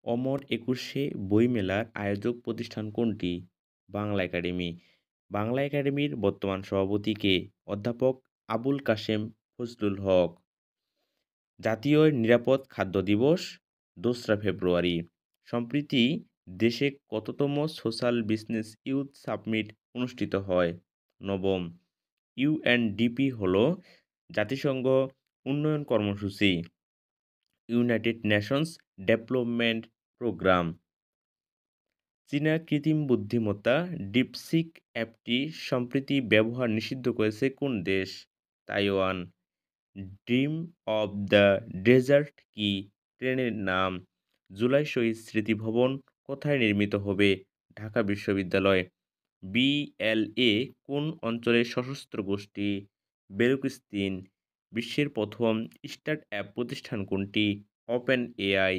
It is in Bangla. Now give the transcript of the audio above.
অমর একুশে বইমেলার আয়োজক প্রতিষ্ঠান কোনটি? বাংলা একাডেমি। বাংলা একাডেমির বর্তমান সভাপতি কে? অধ্যাপক আবুল কাশেম ফজলুল হক। জাতীয় নিরাপদ খাদ্য দিবস ২রা ফেব্রুয়ারি। সম্প্রতি দেশে কততম সোশ্যাল বিজনেস ইউথ সামিট অনুষ্ঠিত হয়? নবম। ইউএনডিপি হলো জাতিসংঘ উন্নয়ন কর্মসূচি, ইউনাইটেড নেশনস ডেভেলপমেন্ট প্রোগ্রাম। চীনা কৃত্রিম বুদ্ধিমত্তা ডিপসিক অ্যাপটি সম্প্রতি ব্যবহার নিষিদ্ধ করেছে কোন দেশ? Taiwan. Dream of the desert কি ট্রেনের নাম? জুলাই শহীদ স্মৃতি ভবন কোথায় নির্মিত হবে? ঢাকা বিশ্ববিদ্যালয়। বিএলএ কোন অঞ্চলের সশস্ত্র গোষ্ঠী? বেলুচিস্তান। বিশ্বের প্রথম স্টার্ট অ্যাপ প্রতিষ্ঠান কোনটি? Open AI.